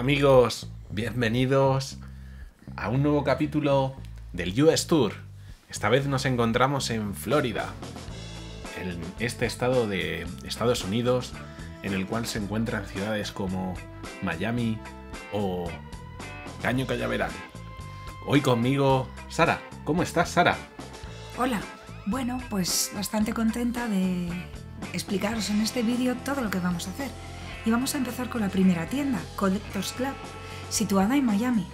amigos, bienvenidos a un nuevo capítulo del US Tour. Esta vez nos encontramos en Florida, en este estado de Estados Unidos, en el cual se encuentran ciudades como Miami o Caño Cañaveral. Hoy conmigo, Sara. ¿Cómo estás, Sara? Hola. Bueno, pues bastante contenta de explicaros en este vídeo todo lo que vamos a hacer. Y vamos a empezar con la primera tienda, Collectors Club, situada en Miami.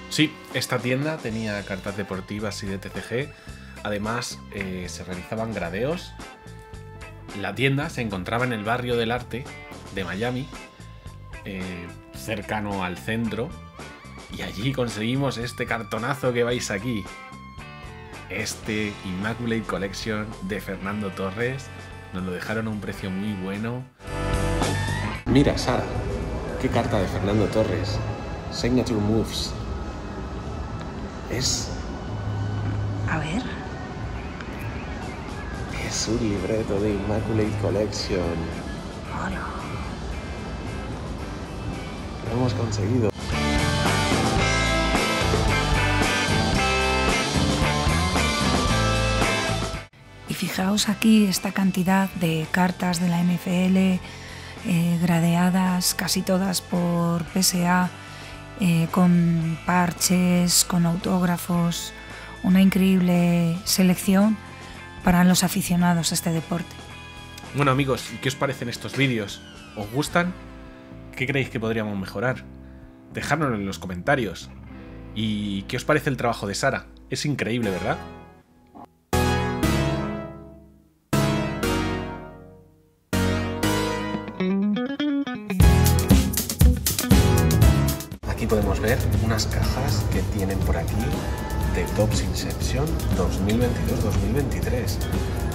Sí, esta tienda tenía cartas deportivas y de TCG. Además, se realizaban gradeos. La tienda se encontraba en el barrio del arte de Miami, cercano al centro. Y allí conseguimos este cartonazo que veis aquí. Este Immaculate Collection de Fernando Torres. Nos lo dejaron a un precio muy bueno. Mira, Sara, qué carta de Fernando Torres. Signature Moves. A ver. Es un libreto de Immaculate Collection. Hola. Lo hemos conseguido. Y fijaos aquí esta cantidad de cartas de la NFL, gradeadas, casi todas por PSA, con parches, con autógrafos, una increíble selección para los aficionados a este deporte. Bueno, amigos, ¿qué os parecen estos vídeos? ¿Os gustan? ¿Qué creéis que podríamos mejorar? Dejádnoslo en los comentarios. ¿Y qué os parece el trabajo de Sara? Es increíble, ¿verdad? Aquí podemos ver unas cajas que tienen por aquí de Topps Inception 2022-2023.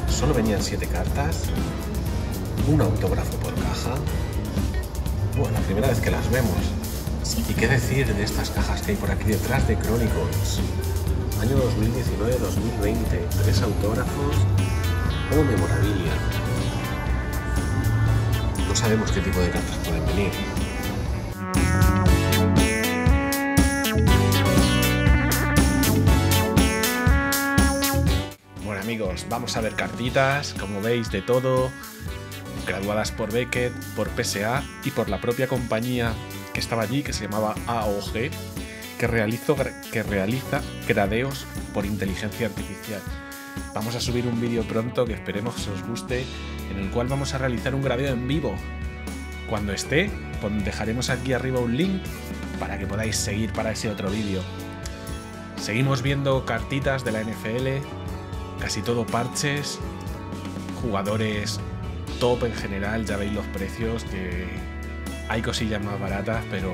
Solo venían 7 cartas, un autógrafo por caja. Bueno, la primera vez que las vemos. Sí. ¿Y qué decir de estas cajas que hay por aquí detrás de Chronicles? Año 2019-2020, 3 autógrafos, todo memorabilia. No sabemos qué tipo de cartas pueden venir. Bueno, amigos, vamos a ver cartitas, como veis, de todo, graduadas por Beckett, por PSA y por la propia compañía que estaba allí, que se llamaba AOG, que realiza gradeos por inteligencia artificial. Vamos a subir un vídeo pronto que esperemos que os guste, en el cual vamos a realizar un gradeo en vivo. Cuando esté, dejaremos aquí arriba un link para que podáis seguir para ese otro vídeo. Seguimos viendo cartitas de la NFL, casi todo parches, jugadores top en general. Ya veis los precios, que hay cosillas más baratas, pero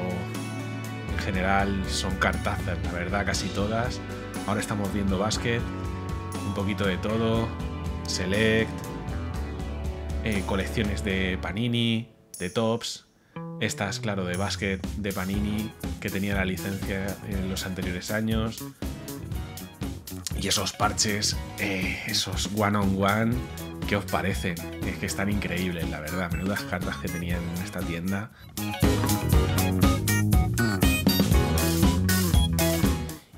en general son cartazas, la verdad, casi todas. Ahora estamos viendo básquet, un poquito de todo, select, colecciones de Panini, de Topps, estas, claro, de básquet de Panini, que tenía la licencia en los anteriores años. Y esos parches, esos one-on-one, ¿qué os parecen? Es que están increíbles, la verdad. Menudas cartas que tenían en esta tienda.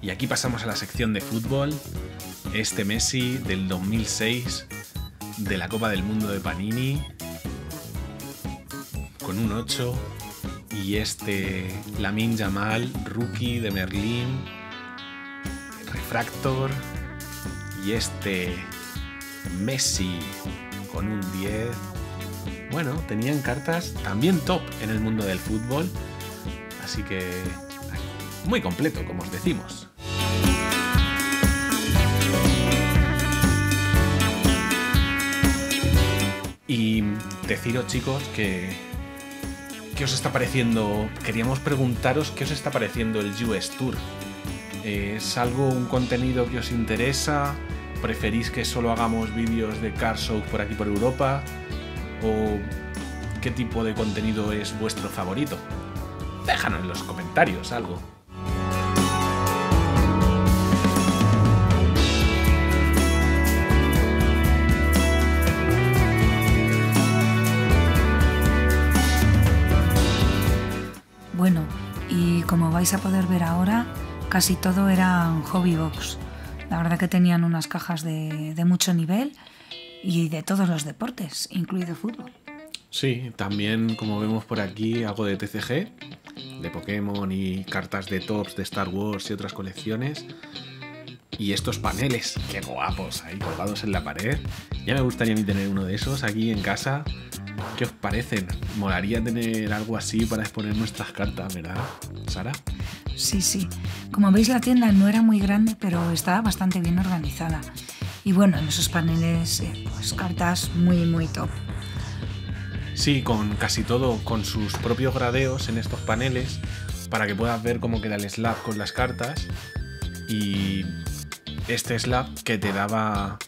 Y aquí pasamos a la sección de fútbol. Este Messi del 2006, de la Copa del Mundo de Panini, con un 8. Y este Lamine Yamal, rookie de Merlin, refractor. Y este Messi con un 10. Bueno, tenían cartas también top en el mundo del fútbol, así que muy completo, como os decimos. Y deciros, chicos, que ¿qué os está pareciendo? Queríamos preguntaros qué os está pareciendo el US Tour. ¿Es algo, un contenido que os interesa? ¿Preferís que solo hagamos vídeos de car shows por aquí por Europa? ¿O qué tipo de contenido es vuestro favorito? Déjanos en los comentarios algo. Bueno, vais a poder ver ahora, casi todo eran hobby box. La verdad que tenían unas cajas de mucho nivel y de todos los deportes, incluido fútbol. Sí, también como vemos por aquí algo de TCG, de Pokémon y cartas de tops de Star Wars y otras colecciones. Y estos paneles, qué guapos, ahí colgados en la pared. Ya me gustaría a mí tener uno de esos aquí en casa. ¿Qué os parecen? Molaría tener algo así para exponer nuestras cartas, ¿verdad, Sara? Sí, sí. Como veis, la tienda no era muy grande, pero estaba bastante bien organizada. Y bueno, en esos paneles, pues cartas muy, muy top. Sí, con casi todo, con sus propios gradeos en estos paneles, para que puedas ver cómo queda el slab con las cartas. Y este slab que te daba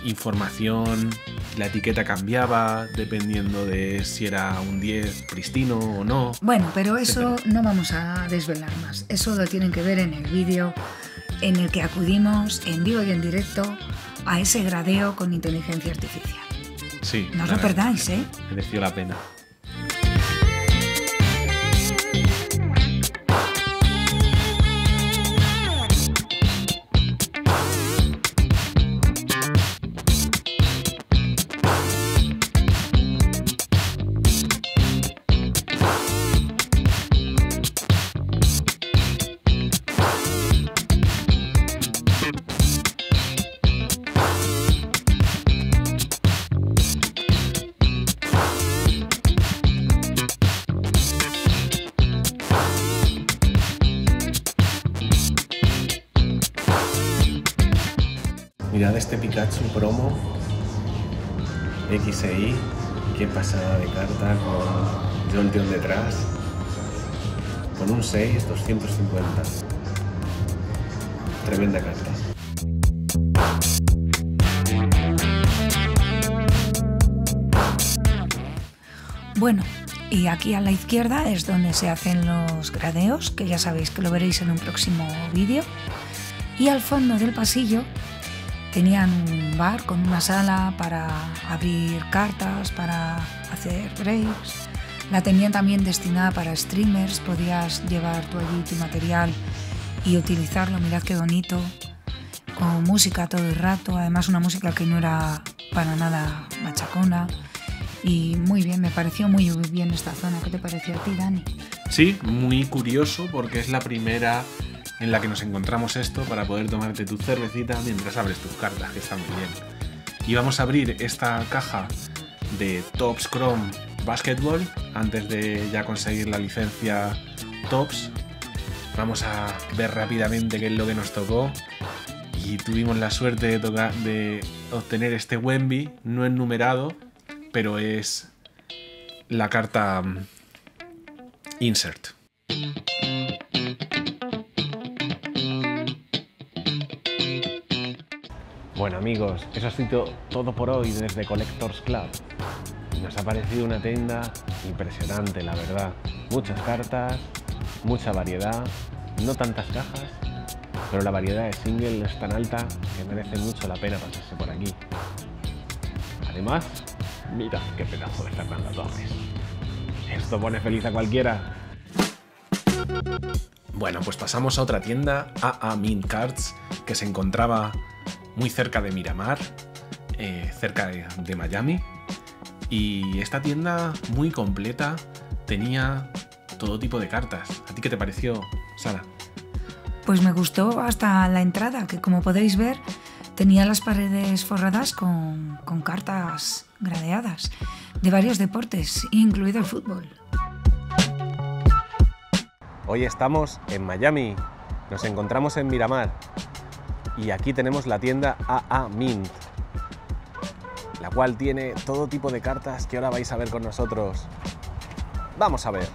información, la etiqueta cambiaba dependiendo de si era un 10 pristino o no. Bueno, pero eso no vamos a desvelar más. Eso lo tienen que ver en el vídeo en el que acudimos en vivo y en directo a ese gradeo con inteligencia artificial. Sí. No os lo perdáis, ¿eh? Mereció la pena. Mirad este Pikachu promo XI, qué pasada de carta con Jolteon detrás, con un 6, 250. Tremenda carta. Bueno, y aquí a la izquierda es donde se hacen los gradeos, que ya sabéis que lo veréis en un próximo vídeo. Y al fondo del pasillo tenían un bar con una sala para abrir cartas, para hacer breaks. La tenían también destinada para streamers, podías llevar tú allí tu material y utilizarlo, mirad qué bonito, con música todo el rato, además una música que no era para nada machacona. Y muy bien, me pareció muy bien esta zona. ¿Qué te pareció a ti, Dani? Sí, muy curioso porque es la primera en la que nos encontramos esto para poder tomarte tu cervecita mientras abres tus cartas, que está muy bien. Y vamos a abrir esta caja de Topps Chrome Basketball antes de ya conseguir la licencia Topps. Vamos a ver rápidamente qué es lo que nos tocó. Y tuvimos la suerte de obtener este Wemby, no es numerado, pero es la carta Insert. Bueno amigos, eso ha sido todo por hoy desde Collectors Club. Nos ha parecido una tienda impresionante, la verdad. Muchas cartas, mucha variedad, no tantas cajas, pero la variedad de single es tan alta que merece mucho la pena pasarse por aquí. Además, mirad qué pedazo de Fernando Torres. Esto pone feliz a cualquiera. Bueno, pues pasamos a otra tienda, AA Mint Cards, que se encontraba muy cerca de Miramar, cerca de Miami. Y esta tienda muy completa, tenía todo tipo de cartas. ¿A ti qué te pareció, Sara? Pues me gustó hasta la entrada, que como podéis ver, tenía las paredes forradas con cartas gradeadas de varios deportes, incluido el fútbol. Hoy estamos en Miami, nos encontramos en Miramar y aquí tenemos la tienda AA Mint, la cual tiene todo tipo de cartas que ahora vais a ver con nosotros. Vamos a ver.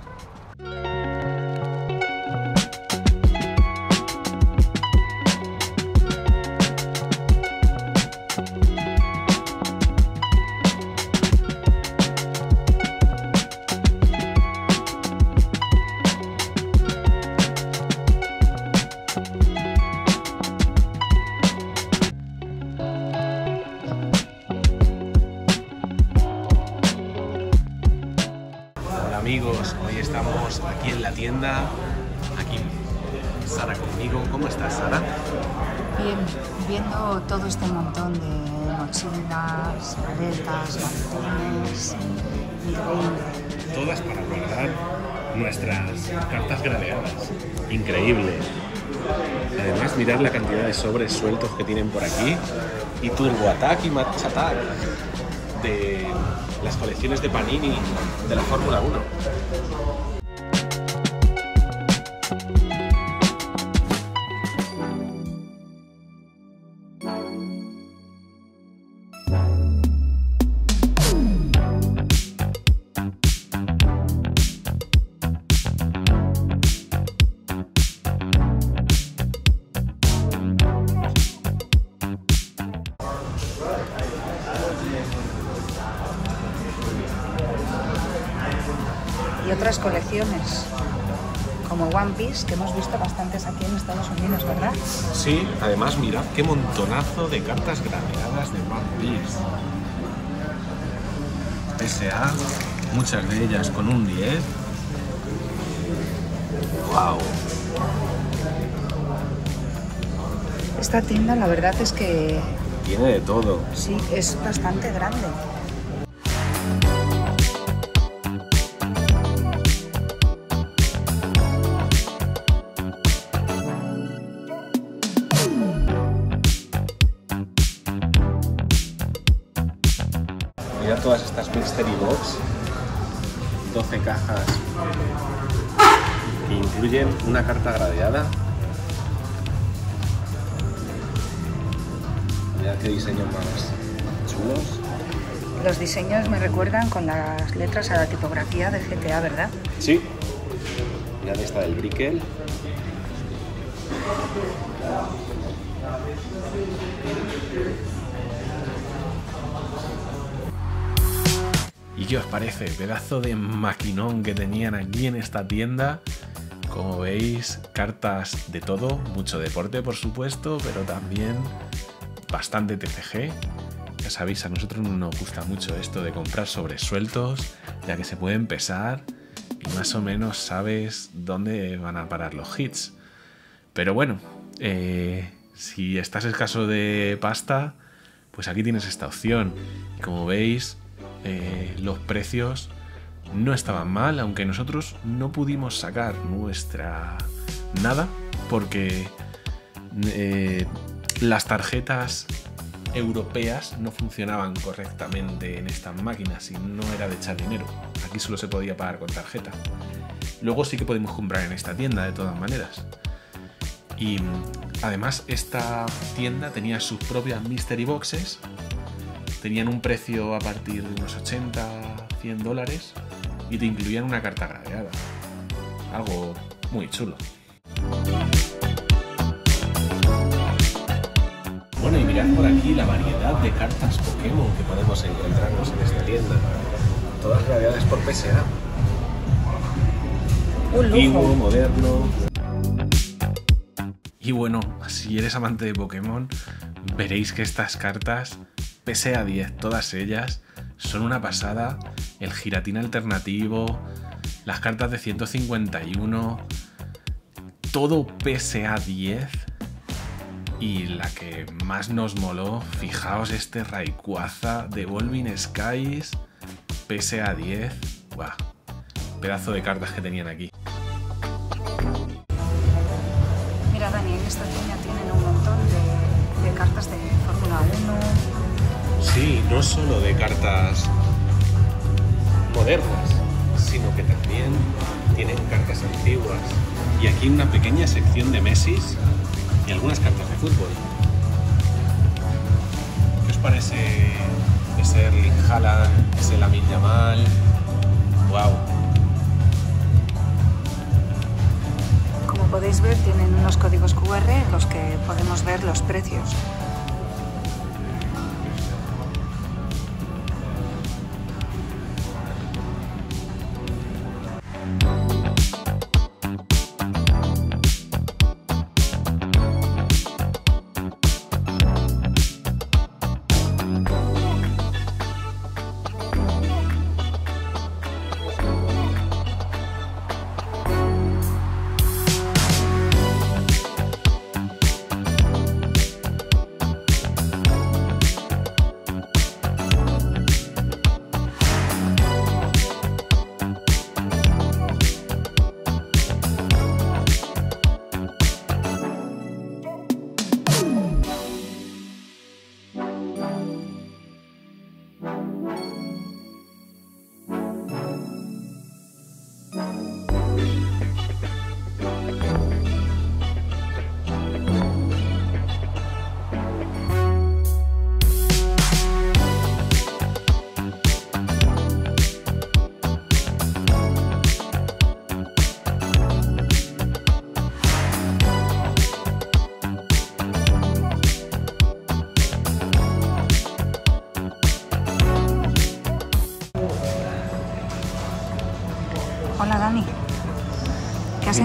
Amigos, hoy estamos aquí en la tienda Aquí Sara conmigo. ¿Cómo estás, Sara? Bien, viendo todo este montón de mochilas, maletas, maletones, increíble. Todas para guardar nuestras cartas gradeadas. Increíble. Además, mirad la cantidad de sobres sueltos que tienen por aquí. Y Turbo Attack y Match Attack de las colecciones de Panini de la Fórmula 1. Y otras colecciones, como One Piece, que hemos visto bastantes aquí en Estados Unidos, ¿verdad? Sí, además mirad qué montonazo de cartas gradeadas de One Piece. PSA, muchas de ellas con un 10. ¡Wow! Esta tienda la verdad es que Tiene de todo. sí, es bastante grande. Mirad todas estas Mystery Box, 12 cajas que incluyen una carta gradeada. Mirad qué diseños más chulos. Los diseños me recuerdan con las letras a la tipografía de GTA, ¿verdad? Sí. Mirad esta del Brickell. ¿Y qué os parece? Pedazo de maquinón que tenían aquí en esta tienda. Como veis, cartas de todo, mucho deporte por supuesto, pero también bastante TCG. Ya sabéis, a nosotros nos gusta mucho esto de comprar sobres sueltos, ya que se pueden pesar y más o menos sabes dónde van a parar los hits. Pero bueno, si estás escaso de pasta, pues aquí tienes esta opción. Como veis, los precios no estaban mal, aunque nosotros no pudimos sacar nuestra nada porque las tarjetas europeas no funcionaban correctamente en estas máquinas y no era de echar dinero. Aquí solo se podía pagar con tarjeta. Luego sí que podemos comprar en esta tienda de todas maneras. Y además esta tienda tenía sus propias Mystery Boxes. Tenían un precio a partir de unos 80, 100 dólares y te incluían una carta gradeada. Algo muy chulo. Bueno, y mirad por aquí la variedad de cartas Pokémon que podemos encontrarnos en esta tienda. Todas gradeadas por PSA. Un Antiguo, lujo. moderno. Y bueno, si eres amante de Pokémon, veréis que estas cartas, PSA 10, todas ellas, son una pasada. El Giratina alternativo, las cartas de 151, todo PSA 10. Y la que más nos moló, fijaos este Rayquaza de Evolving Skies, PSA 10. ¡Buah! Pedazo de cartas que tenían aquí. Mira, Dani, en esta tienda tienen un montón de cartas de Fórmula 1. Sí, no solo de cartas modernas, sino que también tienen cartas antiguas. Y aquí una pequeña sección de Messi y algunas cartas de fútbol. ¿Qué os parece ese Erling Haaland, ese Lamine Yamal? ¡Wow! Como podéis ver, tienen unos códigos QR en los que podemos ver los precios.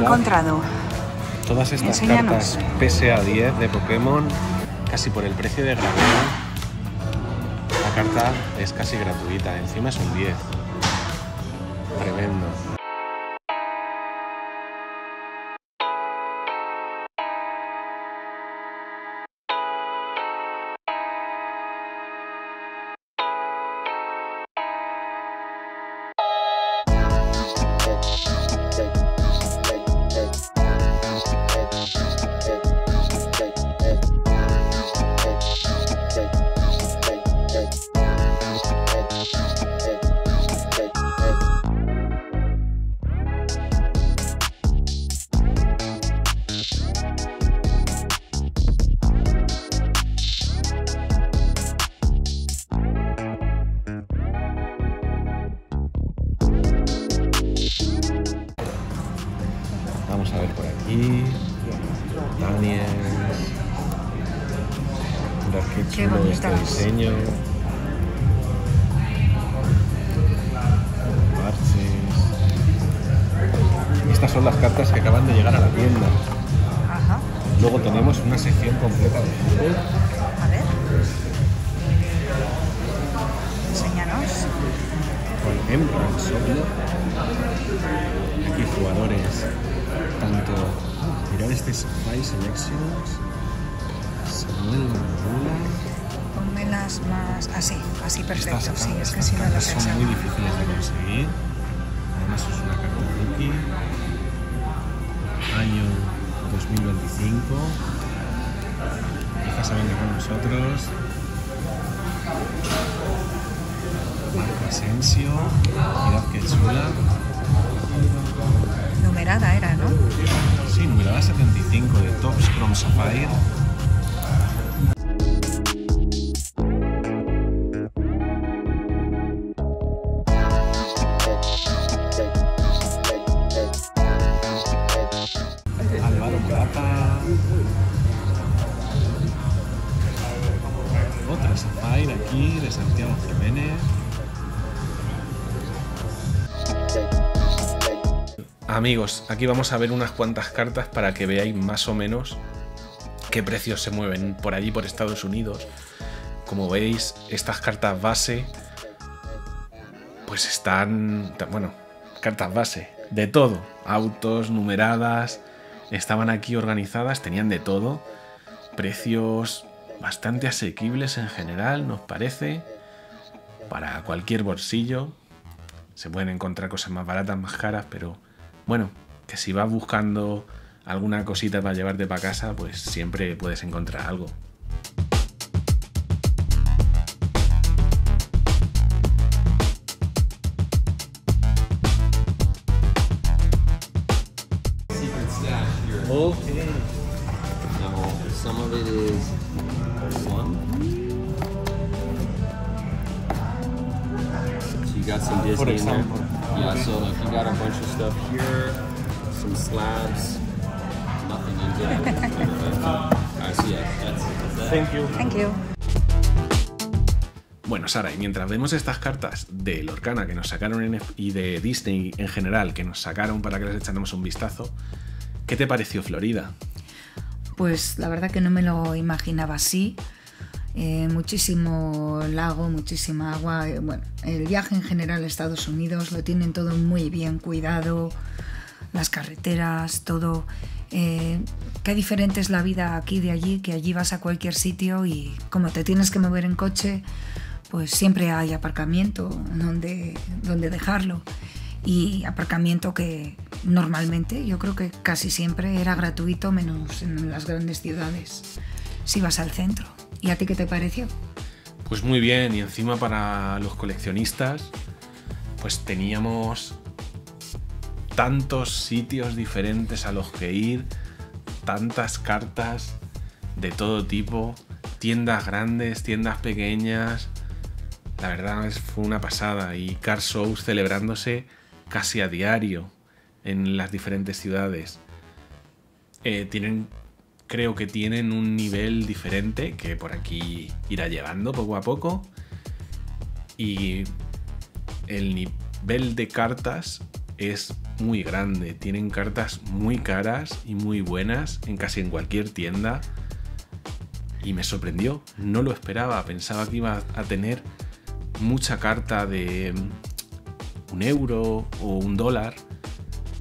encontrado? Todas estas Enséñanos. cartas PSA 10 de Pokémon, casi por el precio de gravedad. La carta es casi gratuita, encima es un 10. Tremendo. Vamos a ver por aquí. Daniel. Mirad qué Qué chulo este bonitas. diseño. Parches. Estas son las cartas que acaban de llegar a la tienda. Ajá. Luego tenemos una sección completa de fútbol. A ver. Enséñanos. Con Emperor Soccer. Aquí jugadores tanto. Mirad este Spy Selections. Samuel Mandula. Pónmelas más. Así perfecto. Estas Sí, es que estas si no cartas las son echaba. muy difíciles de conseguir. Además es una carta rookie. Año 2025. Quizás se venga con nosotros. Marco Asensio. Mirad qué chula. Numerada era, ¿no? Sí, numerada 75 de Topps Chrome Sapphire. Álvaro Morata. Otra Sapphire aquí de Santiago Jiménez. Amigos, aquí vamos a ver unas cuantas cartas para que veáis más o menos qué precios se mueven por allí, por Estados Unidos. Como veis, estas cartas base, pues están, bueno, cartas base, de todo. Autos, numeradas, estaban aquí organizadas, tenían de todo. Precios bastante asequibles en general, nos parece. Para cualquier bolsillo. Se pueden encontrar cosas más baratas, más caras, pero bueno, que si vas buscando alguna cosita para llevarte para casa, pues siempre puedes encontrar algo. Okay. Now, some of it is fun. So you got some Disney For in there. example. Yeah, so like you got a bunch of stuff here, some slabs, nothing into it. Alright, so yeah, that's that. Thank you. Thank you. Bueno, Sara, y mientras vemos estas cartas de Lorcana que nos sacaron y de Disney en general que nos sacaron para que les echáramos un vistazo, ¿qué te pareció Florida? Pues la verdad que no me lo imaginaba así. Muchísimo lago, muchísima agua. Bueno, el viaje en general a Estados Unidos lo tienen todo muy bien cuidado. Las carreteras, todo. Qué diferente es la vida aquí de allí, que allí vas a cualquier sitio y como te tienes que mover en coche, pues siempre hay aparcamiento donde dejarlo. Y aparcamiento que normalmente, yo creo que casi siempre era gratuito, menos en las grandes ciudades, si vas al centro. ¿Y a ti qué te pareció? Pues muy bien, y encima para los coleccionistas, pues teníamos tantos sitios diferentes a los que ir, tantas cartas de todo tipo, tiendas grandes, tiendas pequeñas. La verdad fue una pasada, y car shows celebrándose casi a diario en las diferentes ciudades. Creo que tienen un nivel diferente que por aquí irá llegando poco a poco, y el nivel de cartas es muy grande. Tienen cartas muy caras y muy buenas en casi en cualquier tienda. Y me sorprendió, no lo esperaba. Pensaba que iba a tener mucha carta de €1 o $1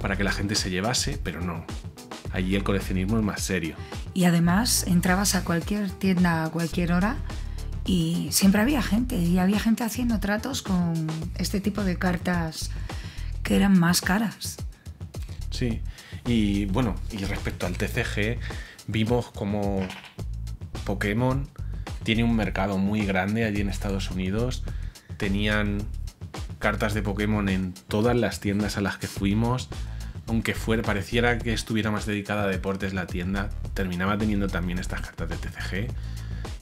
para que la gente se llevase, pero no. Allí el coleccionismo es más serio. Y además entrabas a cualquier tienda a cualquier hora y siempre había gente. Y había gente haciendo tratos con este tipo de cartas que eran más caras. Sí, y bueno, y respecto al TCG, vimos como Pokémon tiene un mercado muy grande allí en Estados Unidos. Tenían cartas de Pokémon en todas las tiendas a las que fuimos. Aunque pareciera que estuviera más dedicada a deportes la tienda, terminaba teniendo también estas cartas de TCG.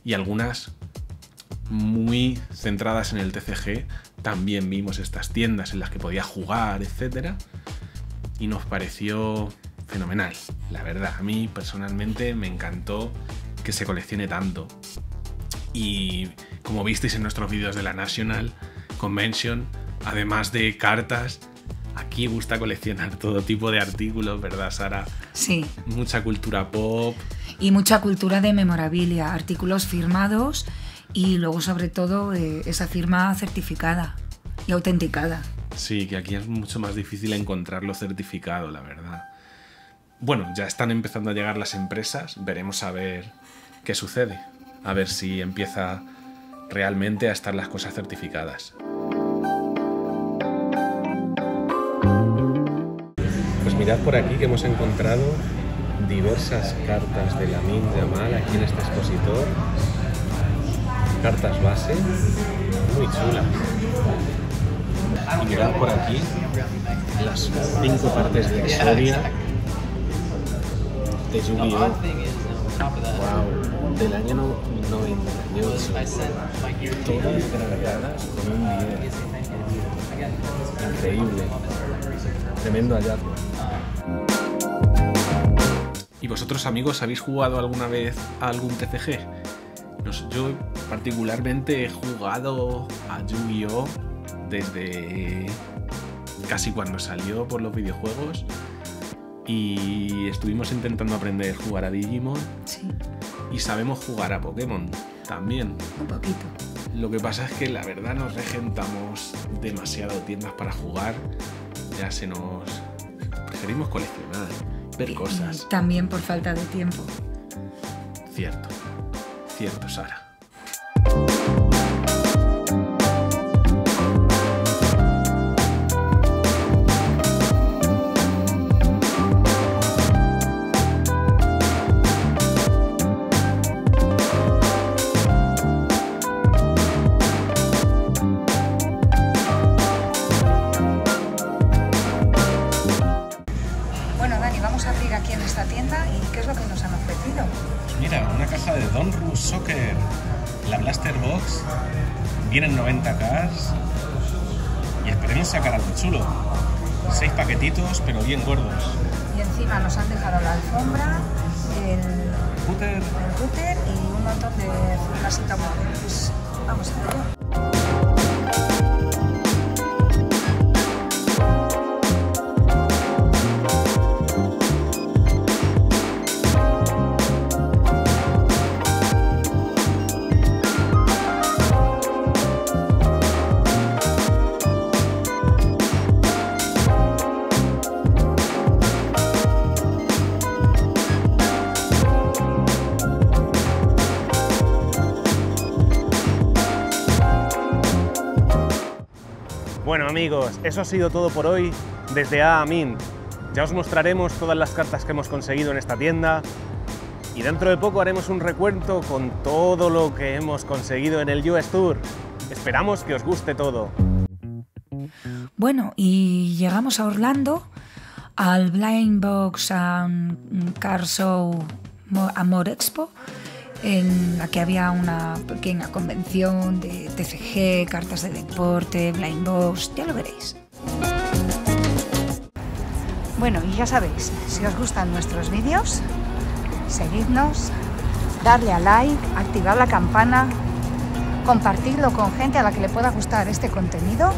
Y algunas muy centradas en el TCG. También vimos estas tiendas en las que podía jugar, etc. Y nos pareció fenomenal, la verdad. A mí personalmente me encantó que se coleccione tanto. Y como visteis en nuestros vídeos de la National Convention, además de cartas, aquí gusta coleccionar todo tipo de artículos, ¿verdad, Sara? Sí. Mucha cultura pop. Y mucha cultura de memorabilia, artículos firmados y luego sobre todo esa firma certificada y autenticada. Sí, que aquí es mucho más difícil encontrarlo certificado, la verdad. Bueno, ya están empezando a llegar las empresas, veremos a ver qué sucede. A ver si empieza realmente a estar las cosas certificadas. Pues mirad por aquí que hemos encontrado diversas cartas de Lamine Yamal aquí en este expositor. Cartas base, muy chulas. Y mirad por aquí las 5 partes de historia de Yu-Gi-Oh! Wow, del año 98. Todas grabadas con un 10. Increíble. Tremendo hallazgo. ¿Y vosotros, amigos, habéis jugado alguna vez a algún TCG? Yo particularmente he jugado a Yu-Gi-Oh! Desde casi cuando salió por los videojuegos y estuvimos intentando aprender a jugar a Digimon. Sí. Y sabemos jugar a Pokémon también. Un poquito. Lo que pasa es que la verdad nos regentamos demasiado tiendas para jugar. Ya preferimos coleccionar, ver cosas. Y también por falta de tiempo. Cierto, Sara. Bueno, Dani, vamos a abrir aquí en esta tienda y ¿qué es lo que nos han ofrecido? Mira, una caja de Donru Soccer, la Blaster Box, vienen 90K y esperemos sacar algo chulo. 6 paquetitos, pero bien gordos. Y encima nos han dejado la alfombra, el router y un montón de fibras móvil. Pues vamos a ver. Bueno amigos, eso ha sido todo por hoy desde Mint. Ya os mostraremos todas las cartas que hemos conseguido en esta tienda y dentro de poco haremos un recuento con todo lo que hemos conseguido en el US Tour. Esperamos que os guste todo. Bueno, y llegamos a Orlando, al Blind Box and Card Show Amor Expo, en la que había una pequeña convención de TCG, cartas de deporte, blind box, ya lo veréis. Bueno, y ya sabéis, si os gustan nuestros vídeos, seguidnos, darle a like, activar la campana, compartirlo con gente a la que le pueda gustar este contenido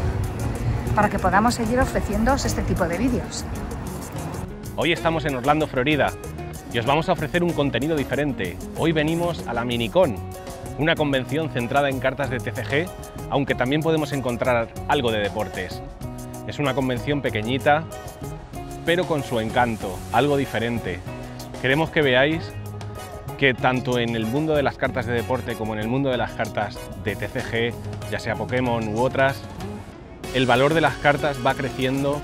para que podamos seguir ofreciéndoos este tipo de vídeos. Hoy estamos en Orlando, Florida, y os vamos a ofrecer un contenido diferente. Hoy venimos a la Minicon, una convención centrada en cartas de TCG, aunque también podemos encontrar algo de deportes. Es una convención pequeñita, pero con su encanto, algo diferente. Queremos que veáis que tanto en el mundo de las cartas de deporte como en el mundo de las cartas de TCG, ya sea Pokémon u otras, el valor de las cartas va creciendo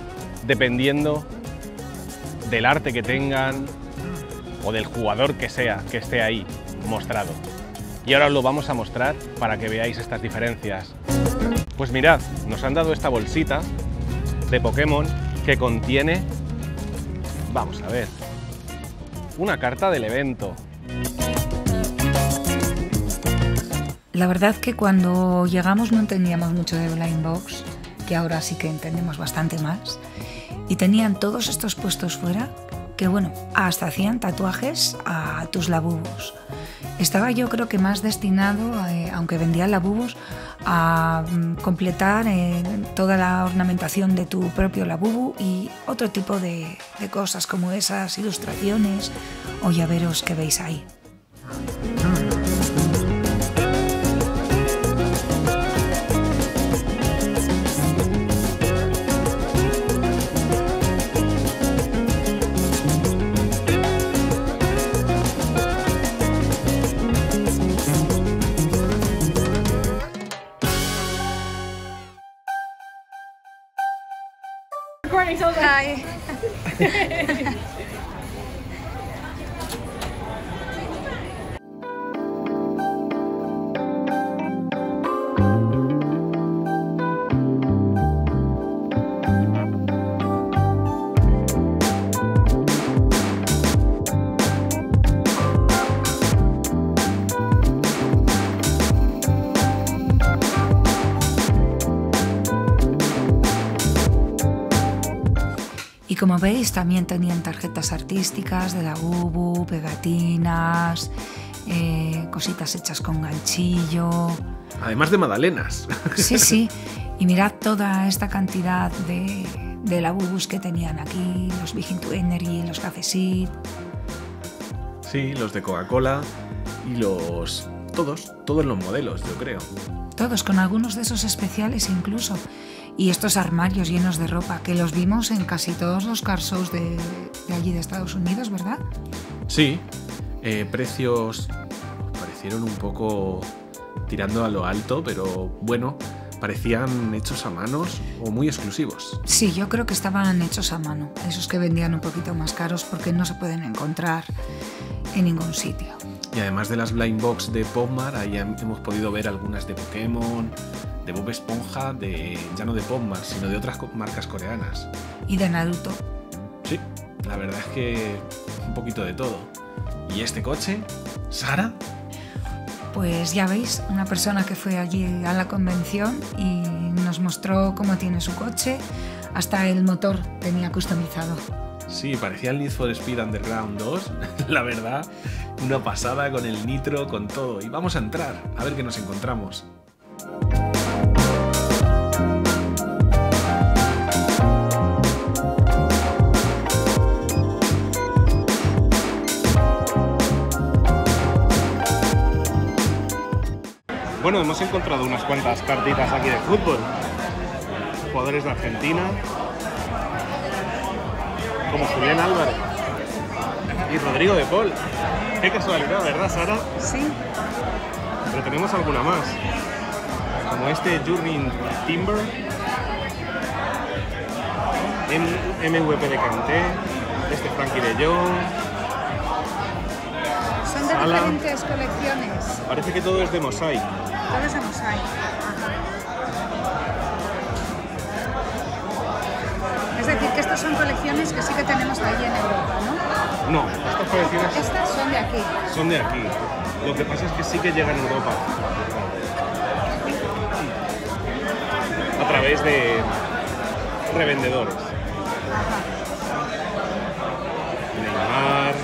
dependiendo del arte que tengan o del jugador que sea, que esté ahí mostrado. Y ahora os lo vamos a mostrar para que veáis estas diferencias. Pues mirad, nos han dado esta bolsita de Pokémon que contiene, vamos a ver, una carta del evento. La verdad que cuando llegamos no entendíamos mucho de Blind Box, que ahora sí que entendemos bastante más, y tenían todos estos puestos fuera que, bueno, hasta hacían tatuajes a tus labubos. Estaba yo creo que más destinado, aunque vendían labubos, a completar toda la ornamentación de tu propio labubu y otro tipo de cosas como esas ilustraciones o llaveros que veis ahí. Hi. Y como veis, también tenían tarjetas artísticas de Labubu, pegatinas, cositas hechas con ganchillo. Además de magdalenas. Sí, sí. Y mirad toda esta cantidad de Labubus que tenían aquí, los Begin to Energy, los Cafesit. Sí, los de Coca-Cola y los... todos los modelos, yo creo. Todos, con algunos de esos especiales incluso. Y estos armarios llenos de ropa, que los vimos en casi todos los car shows de allí de Estados Unidos, ¿verdad? Sí, precios parecieron un poco tirando a lo alto, pero bueno, parecían hechos a manos o muy exclusivos. Sí, yo creo que estaban hechos a mano, esos que vendían un poquito más caros porque no se pueden encontrar en ningún sitio. Y además de las blind box de Popmart, ahí hemos podido ver algunas de Pokémon, de Bob Esponja, ya no de Popmart, sino de otras marcas coreanas. Y de Naruto. Sí, la verdad es que un poquito de todo. ¿Y este coche? ¿Sara? Pues ya veis, una persona que fue allí a la convención y nos mostró cómo tiene su coche, hasta el motor tenía customizado. Sí, parecía el Need for Speed Underground 2, la verdad, una pasada con el nitro, con todo. Y vamos a entrar, a ver qué nos encontramos. Bueno, hemos encontrado unas cuantas cartitas aquí de fútbol. Jugadores de Argentina, como Julián Álvarez y Rodrigo de Paul. Qué casualidad, ¿verdad, Sara? Sí. Pero tenemos alguna más, como este Jurgen Timber, MVP de Kanté, este Frankie de Jong. Son de diferentes colecciones. Parece que todo es de Mosaic. Todo es de Mosaic. Es decir, que estas son colecciones que sí que tenemos ahí en Europa, ¿no? No, estas colecciones Estas son de aquí. son de aquí. Lo que pasa es que sí que llegan a Europa a través de revendedores. Neymar.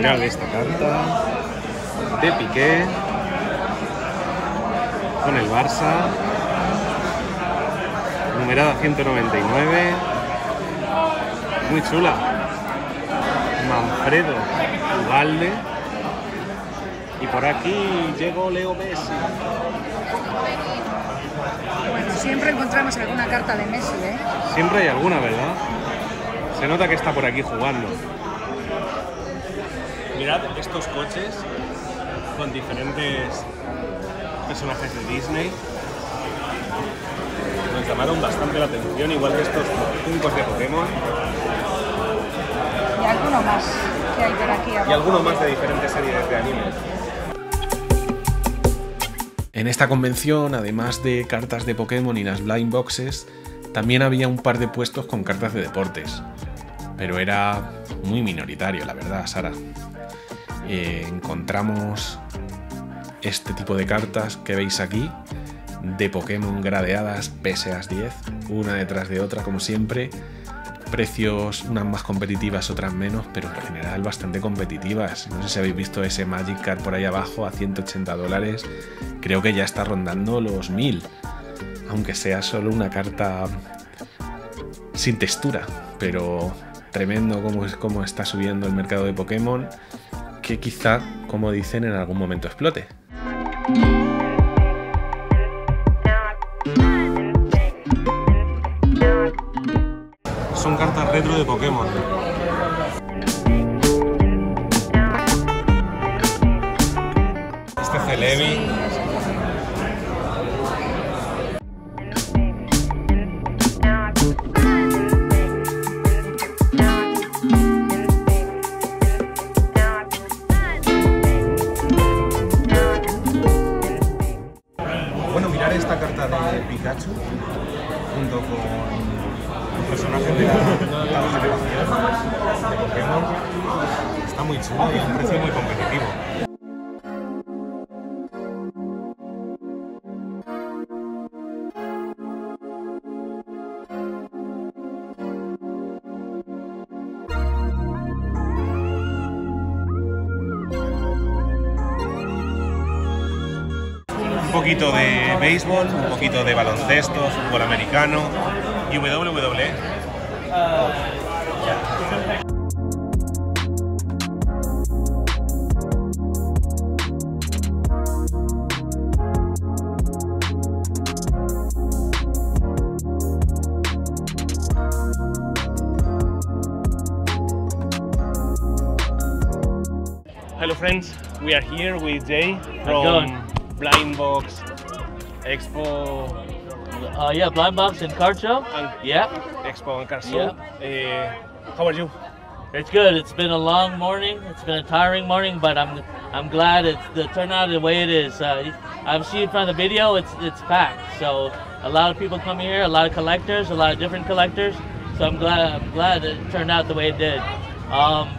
Mirad esta carta de Piqué con el Barça, numerada 199, muy chula. Manfredo Ugalde, y por aquí llegó Leo Messi. Bueno, siempre encontramos alguna carta de Messi, ¿eh? Siempre hay alguna, ¿verdad? Se nota que está por aquí jugando. Mirad estos coches con diferentes personajes de Disney. Nos llamaron bastante la atención, igual que estos Funkos de Pokémon. Y alguno más que hay por aquí abajo. Y alguno más de diferentes series de anime. En esta convención, además de cartas de Pokémon y las blind boxes, también había un par de puestos con cartas de deportes. Pero era muy minoritario, la verdad, Sara. Encontramos este tipo de cartas que veis aquí, de Pokémon gradeadas PSA 10, una detrás de otra como siempre. Precios unas más competitivas, otras menos, pero en general bastante competitivas. No sé si habéis visto ese Magic Card por ahí abajo a $180. Creo que ya está rondando los 1000, aunque sea solo una carta sin textura, pero tremendo cómo está subiendo el mercado de Pokémon, que quizá, como dicen, en algún momento explote. Son cartas retro de Pokémon. Este Celebi. Bueno, mirar esta carta de Pikachu junto con los personajes de la octava generación de Pokémon. Está muy chulo y a un precio muy competitivo. Un poquito de béisbol, un poquito de baloncesto, fútbol americano y WWE. Hello friends, we are here with Jay from Blind Box Expo. Yeah, Blind Box and Card Show. Yeah. Expo and Card Show. How are you? It's good. It's been a long morning. It's been a tiring morning, but I'm glad it's the turnout the way it is. I've seen from the video, it's packed. So a lot of people come here, a lot of collectors, a lot of different collectors. So I'm glad it turned out the way it did.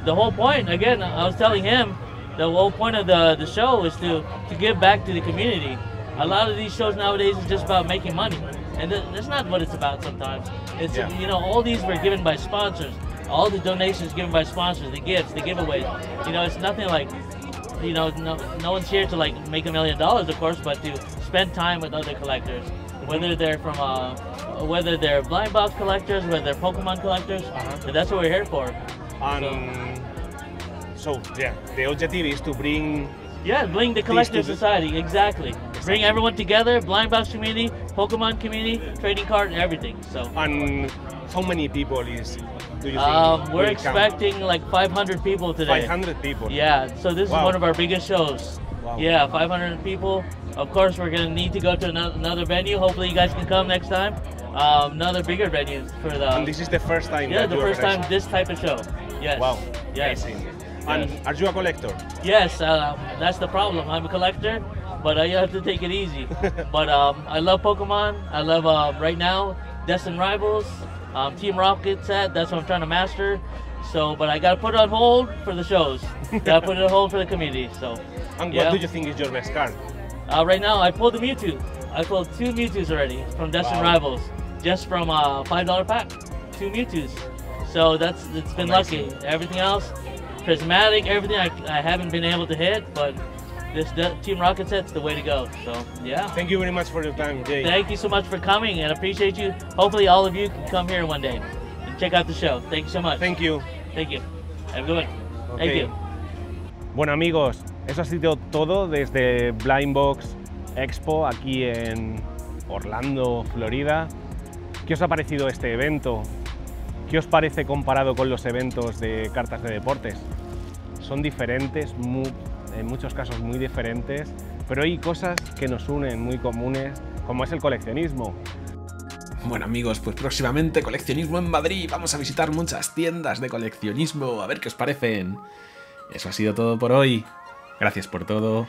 The whole point, again, I was telling him, the whole point of the show is to give back to the community. A lot of these shows nowadays is just about making money, and that's not what it's about sometimes. It's, you know, all these were given by sponsors. All the donations given by sponsors, the gifts, the giveaways. You know, it's nothing like, you know, no one's here to like make $1 million, of course, but to spend time with other collectors, whether they're from whether they're blind box collectors, whether they're Pokemon collectors. And that's what we're here for. So yeah, the objective is to bring. Yeah, bring the collector society, exactly. Bring everyone together, blind box community, Pokemon community, trading card, everything. So. And how many people do you think? We're expecting like 500 people today. 500 people. Yeah, so this is one of our biggest shows. Wow. Yeah, 500 people. Of course, we're gonna need to go to another venue. Hopefully, you guys can come next time. Another bigger venue for the. And this is the first time. Yeah, the first time this type of show. Yes. Wow. Yes. Amazing. And are you a collector? Yes, that's the problem. I'm a collector, but I have to take it easy. But I love Pokemon. I love right now Destined Rivals, Team Rocket set. That's what I'm trying to master. So, but I gotta put it on hold for the shows. Gotta put it on hold for the community. So. And what do you think is your best card? Right now, I pulled the Mewtwo. I pulled 2 Mewtwo's already from Destined Rivals, just from a $5 pack. 2 Mewtwo's. So it's been lucky. Everything else, prismatic, everything I haven't been able to hit, but this Team Rocket set's the way to go. So yeah. Thank you very much for your time, Jay. Thank you so much for coming, and appreciate you. Hopefully all of you can come here one day and check out the show. Thank you so much. Thank you. Thank you. Have a good one. Okay. Thank you. Bueno amigos, eso ha sido todo desde Blind Box Expo aquí en Orlando, Florida. ¿Qué os ha parecido este evento? ¿Qué os parece comparado con los eventos de cartas de deportes? Son diferentes, en muchos casos muy diferentes, pero hay cosas que nos unen muy comunes, como es el coleccionismo. Bueno amigos, pues próximamente coleccionismo en Madrid. Vamos a visitar muchas tiendas de coleccionismo, a ver qué os parecen. Eso ha sido todo por hoy. Gracias por todo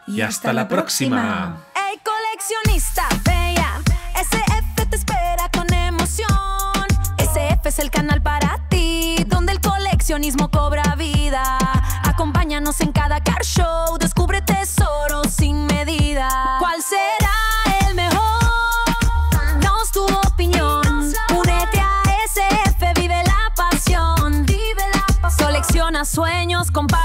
y hasta la próxima. Hey coleccionista, vea, SF te espera con emoción. SF es el canal para ti, donde el coleccionismo cobra vida. Acompáñanos en cada car show, descubre tesoros sin medida. ¿Cuál será el mejor? Danos tu opinión. Únete a SF, vive la pasión. Colecciona sueños, comparte.